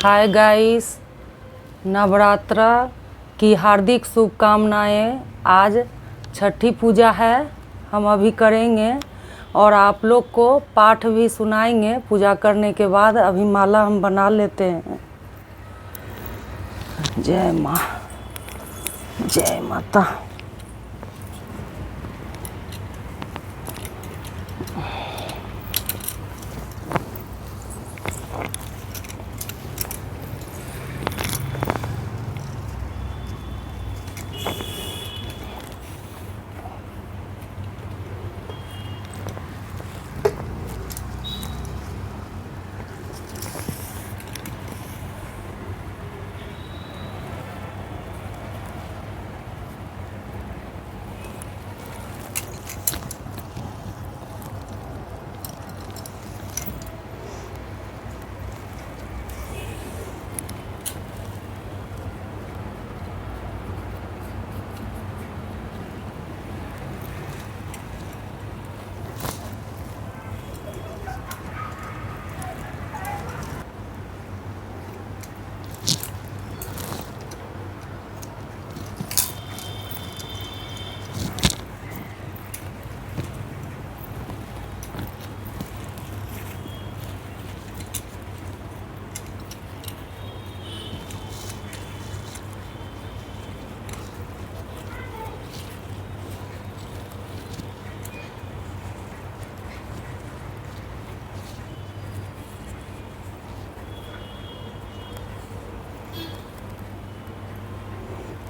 Hi guys, Navratra की हार्दिक शुभकामनाएं। आज छठी पूजा है, हम अभी करेंगे और आप लोग को पाठ भी सुनाएंगे पूजा करने के बाद। अभी माला हम बना लेते हैं। जय माँ, जय माता।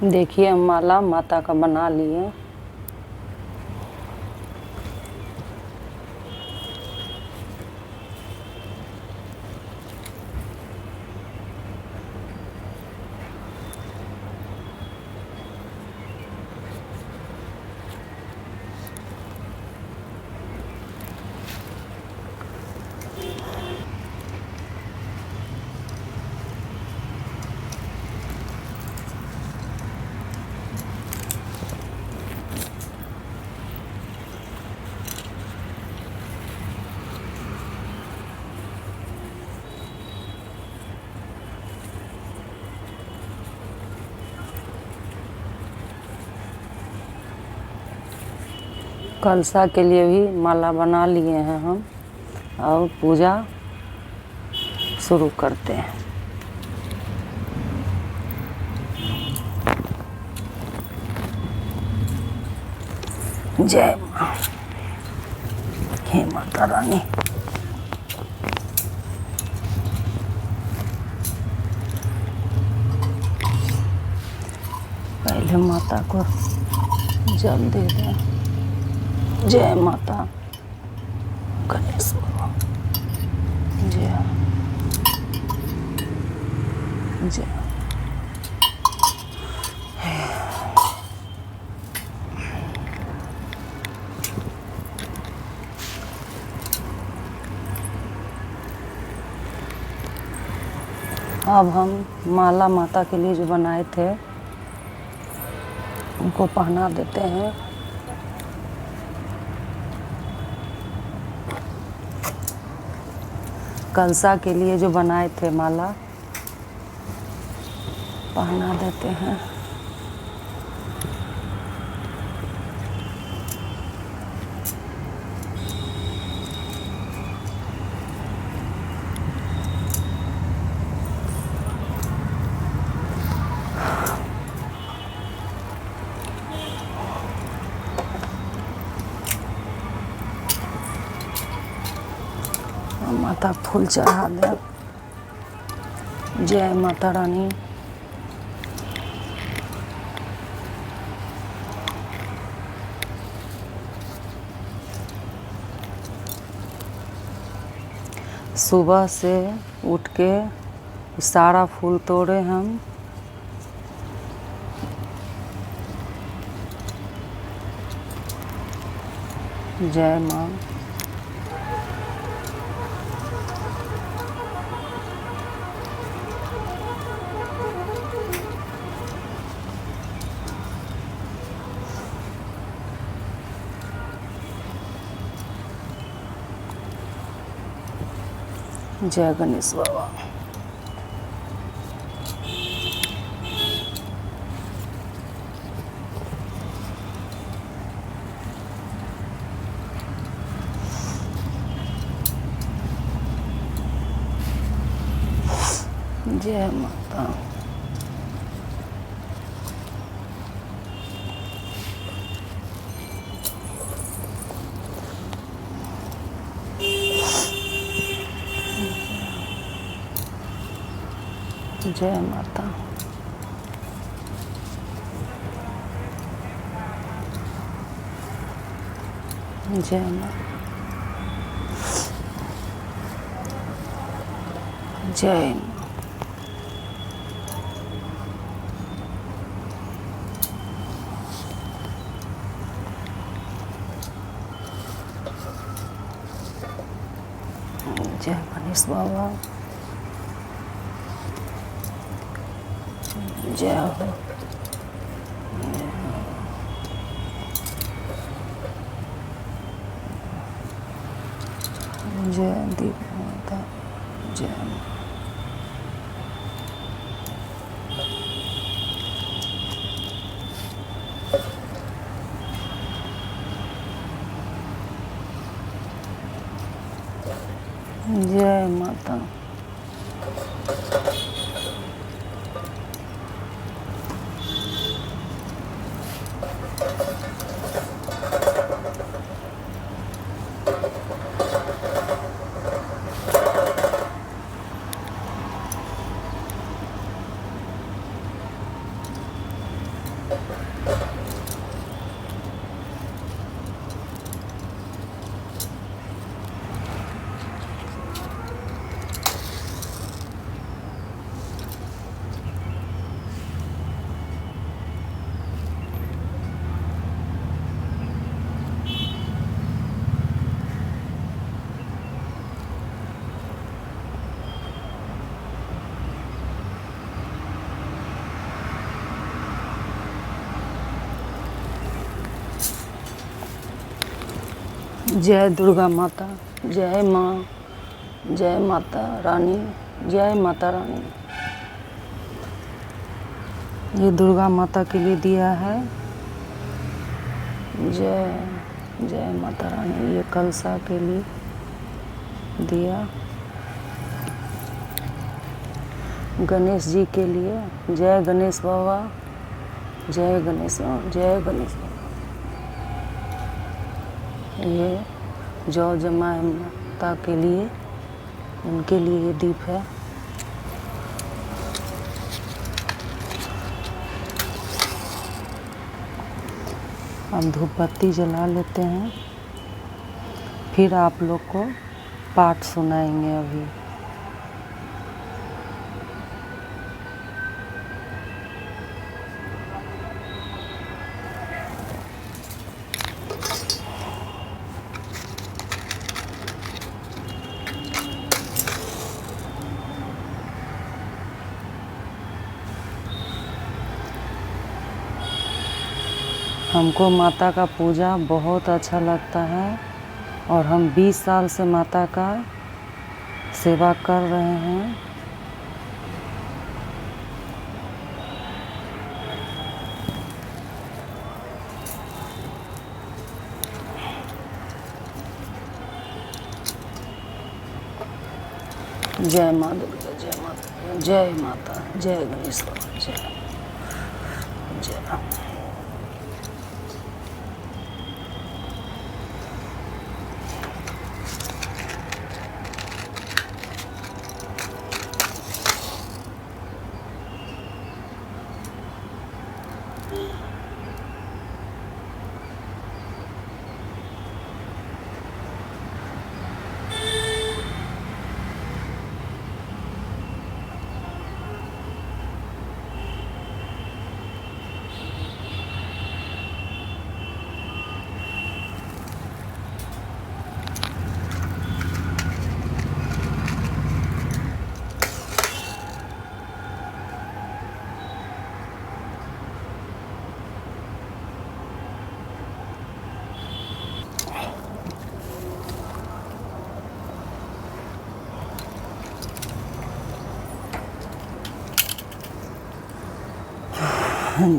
देखिए, हम माला माता का बना लिए। कलशा के लिए भी माला बना लिए हैं हम, और पूजा शुरू करते हैं। जय माँ, हे माता रानी। पहले माता को जल दे दें। जय माता गणेश बाबा। जय जय। अब हम माला माता के लिए जो बनाए थे उनको पहना देते हैं। कलशा के लिए जो बनाए थे माला पहना देते हैं। माता फूल चढ़ा दे। जय माता रानी। सुबह से उठ के सारा फूल तोड़े हम। जय माँ। जय गणेश बाबा। जय माता। जय माता। जय माता। जय माँ। जय गणेश बाबा। जय हो। जय दीप माता। जय माँ। जय माता। जय दुर्गा माता। जय माँ। जय माता रानी। जय माता रानी। ये दुर्गा माता के लिए दिया है। जय माता रानी। ये कलसा के लिए दिया। गणेश जी के लिए। जय गणेश बाबा। जय गणेश बाबा। जय गणेश बाबा। ये जौ जमा है माता के लिए, उनके लिए ये दीप है। अब धूप बत्ती जला लेते हैं, फिर आप लोग को पाठ सुनाएंगे अभी। हमको माता का पूजा बहुत अच्छा लगता है और हम 20 साल से माता का सेवा कर रहे हैं। जय माँ दुर्गा। जय माता। जय माता। जय गणेश बाबा। जय जय।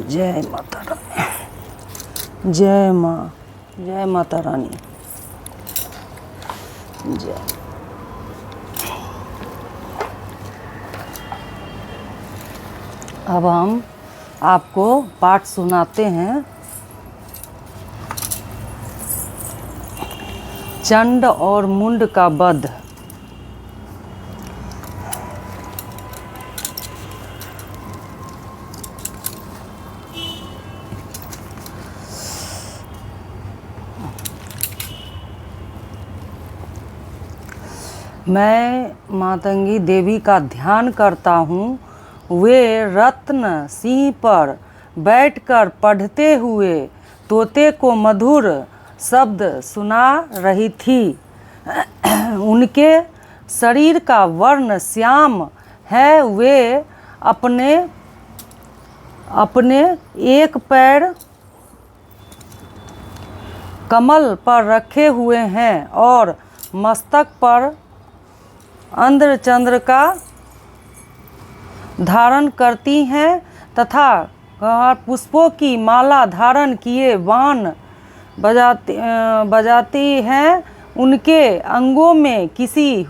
जय माता रानी। जय माँ। जय माता रानी। जय। अब हम आपको पाठ सुनाते हैं। चंड और मुंड का वध। मैं मातंगी देवी का ध्यान करता हूँ। वे रत्न सिंह पर बैठकर पढ़ते हुए तोते को मधुर शब्द सुना रही थी। उनके शरीर का वर्ण श्याम है। वे अपने एक पैर कमल पर रखे हुए हैं और मस्तक पर अंध्रचंद्र का धारण करती हैं तथा पुष्पों की माला धारण किए बाण बजाती हैं। उनके अंगों में किसी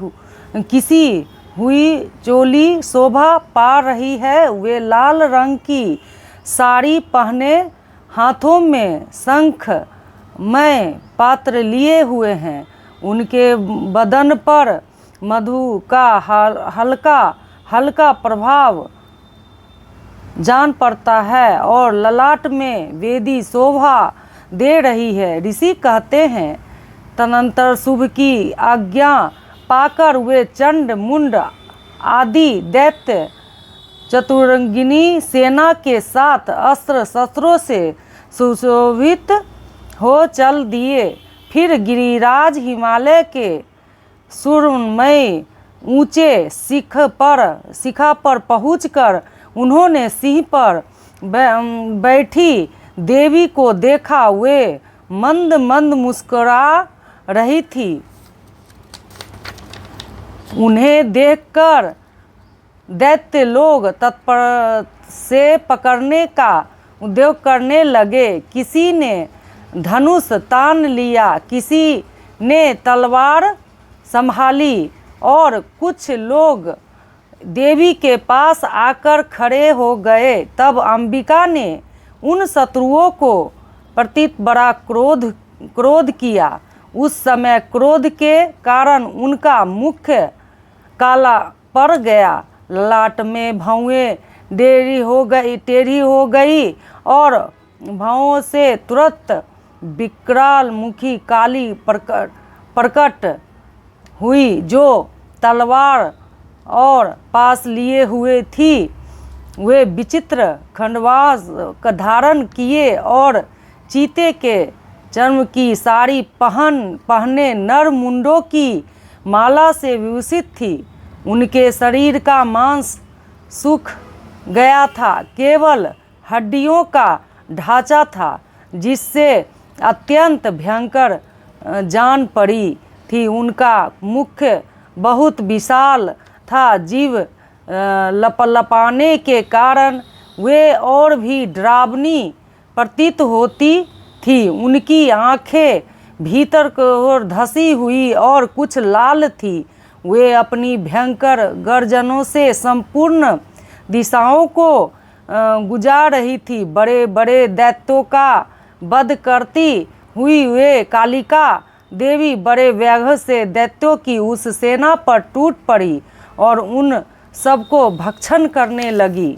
हुई चोली शोभा पा रही है। वे लाल रंग की साड़ी पहने हाथों में शंख में पात्र लिए हुए हैं। उनके बदन पर मधु का हल्का प्रभाव जान पड़ता है और ललाट में वेदी शोभा दे रही है। ऋषि कहते हैं तदनंतर शुभ की आज्ञा पाकर वे चंड मुंड आदि दैत्य चतुरंगिनी सेना के साथ अस्त्र शस्त्रों से सुशोभित हो चल दिए। फिर गिरिराज हिमालय के सुरमय ऊंचे शिखा पर पहुंचकर उन्होंने सिंह पर बैठी देवी को देखा। वे मंद मंद मुस्कुरा रही थी। उन्हें देखकर दैत्य लोग तत्पर से पकड़ने का उद्योग करने लगे। किसी ने धनुष तान लिया, किसी ने तलवार संभाली और कुछ लोग देवी के पास आकर खड़े हो गए। तब अंबिका ने उन शत्रुओं को प्रति बड़ा क्रोध किया। उस समय क्रोध के कारण उनका मुख काला पड़ गया, ललाट में भौएं टेढ़ी हो गई और भौं से तुरंत विकराल मुखी काली प्रकट हुई, जो तलवार और पास लिए हुए थी। वे विचित्र खंडवास का धारण किए और चीते के चर्म की साड़ी पहने नर मुंडों की माला से विभूषित थी। उनके शरीर का मांस सूख गया था, केवल हड्डियों का ढांचा था, जिससे अत्यंत भयंकर जान पड़ी थी। उनका मुख बहुत विशाल था, जीव लपलपाने के कारण वे और भी डरावनी प्रतीत होती थी। उनकी आंखें भीतर की ओर धसी हुई और कुछ लाल थी। वे अपनी भयंकर गर्जनों से संपूर्ण दिशाओं को गुजार रही थी। बड़े बड़े दैत्यों का वध करती हुई वे कालिका देवी बड़े वेग से दैत्यों की उस सेना पर टूट पड़ी और उन सबको भक्षण करने लगी।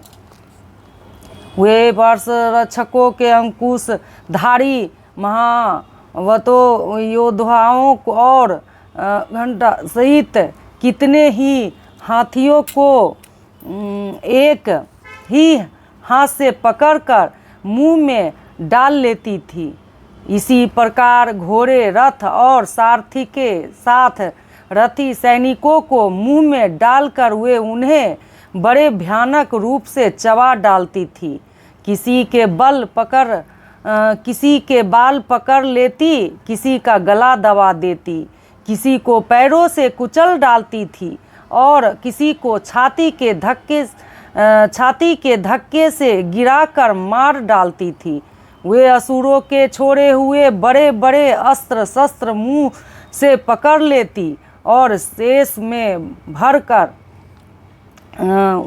वे वर्ष रक्षकों के अंकुश धारी महावतो योद्धाओं और घंटा सहित कितने ही हाथियों को एक ही हाथ से पकड़कर मुंह में डाल लेती थी। इसी प्रकार घोड़े, रथ और सारथी के साथ रथी सैनिकों को मुंह में डालकर वे उन्हें बड़े भयानक रूप से चबा डालती थी। किसी के बाल पकड़ लेती, किसी का गला दबा देती, किसी को पैरों से कुचल डालती थी और किसी को छाती के धक्के से गिराकर मार डालती थी। वे असुरों के छोड़े हुए बड़े बड़े अस्त्र शस्त्र मुंह से पकड़ लेती और शेष में भरकर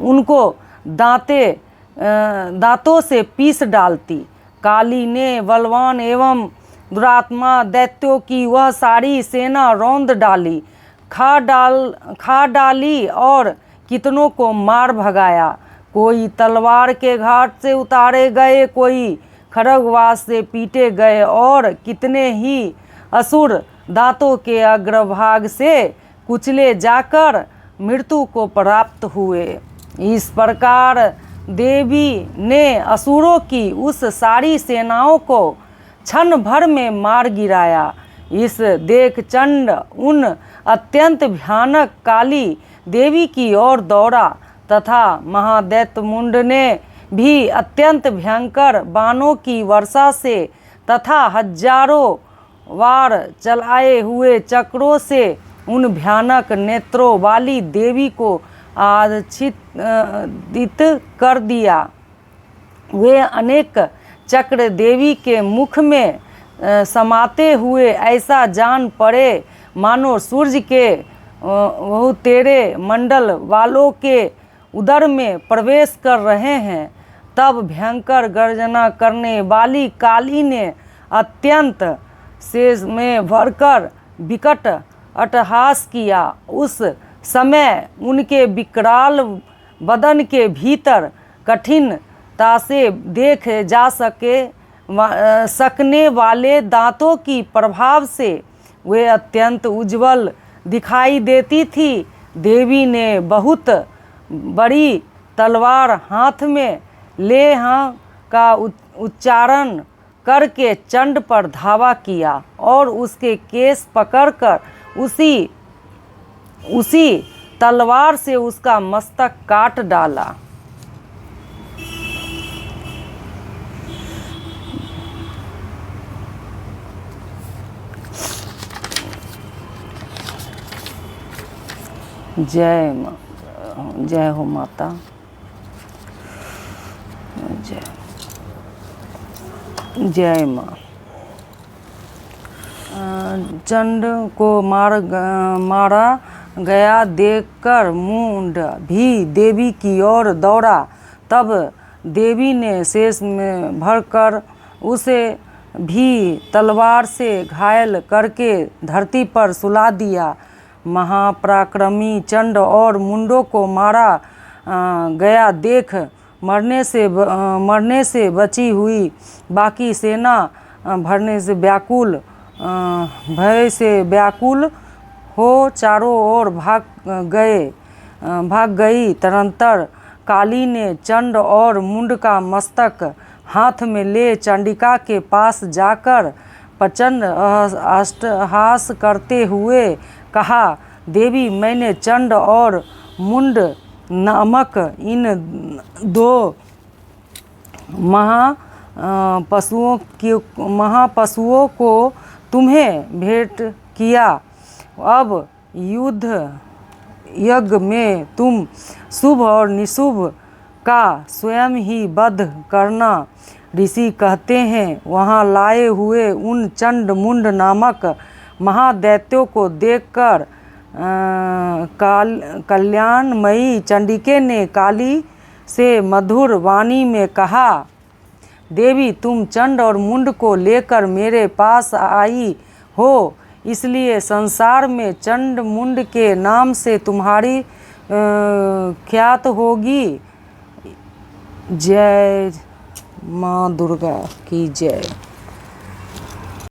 उनको दांते दांतों से पीस डालती। काली ने बलवान एवं दुरात्मा दैत्यों की वह सारी सेना रौंद डाली, खा डाली और कितनों को मार भगाया। कोई तलवार के घाट से उतारे गए, कोई खड्गवास से पीटे गए और कितने ही असुर दांतों के अग्रभाग से कुचले जाकर मृत्यु को प्राप्त हुए। इस प्रकार देवी ने असुरों की उस सारी सेनाओं को क्षण भर में मार गिराया। इस देख चंड उन अत्यंत भयानक काली देवी की ओर दौड़ा तथा महादैत्य मुंड ने भी अत्यंत भयंकर बाणों की वर्षा से तथा हजारों वार चलाए हुए चक्रों से उन भयानक नेत्रों वाली देवी को आच्छादित कर दिया। वे अनेक चक्र देवी के मुख में समाते हुए ऐसा जान पड़े मानो सूर्य के बहुतेरे मंडल वालों के उदर में प्रवेश कर रहे हैं। तब भयंकर गर्जना करने वाली काली ने अत्यंत शेष में भरकर विकट अट्टहास किया। उस समय उनके विकराल बदन के भीतर कठिनता से देख जा सकने वाले दांतों की प्रभाव से वे अत्यंत उज्जवल दिखाई देती थी। देवी ने बहुत बड़ी तलवार हाथ में ले हाँ का उच्चारण करके चंड पर धावा किया और उसके केस पकड़कर उसी तलवार से उसका मस्तक काट डाला। जय हो माता, जय माँ। चंड को मारा गया देखकर मुंड भी देवी की ओर दौड़ा। तब देवी ने शेष में भरकर उसे भी तलवार से घायल करके धरती पर सुला दिया। महापराक्रमी चंड और मुंडों को मारा गया देख मरने से बची हुई बाकी सेना भय से व्याकुल हो चारों ओर भाग गई। तदनंतर काली ने चंड और मुंड का मस्तक हाथ में ले चंडिका के पास जाकर प्रचंड अट्टहास करते हुए कहा, देवी, मैंने चंड और मुंड नामक इन दो महापशुओं को तुम्हें भेंट किया। अब यज्ञ में तुम शुभ और निशुभ का स्वयं ही वध करना। ऋषि कहते हैं, वहाँ लाए हुए उन चंड मुंड नामक महादैत्यों को देखकर कल्याणमयी चंडिके ने काली से मधुर वाणी में कहा, देवी, तुम चंड और मुंड को लेकर मेरे पास आई हो, इसलिए संसार में चंड मुंड के नाम से तुम्हारी ख्यात होगी। जय माँ दुर्गा की जय।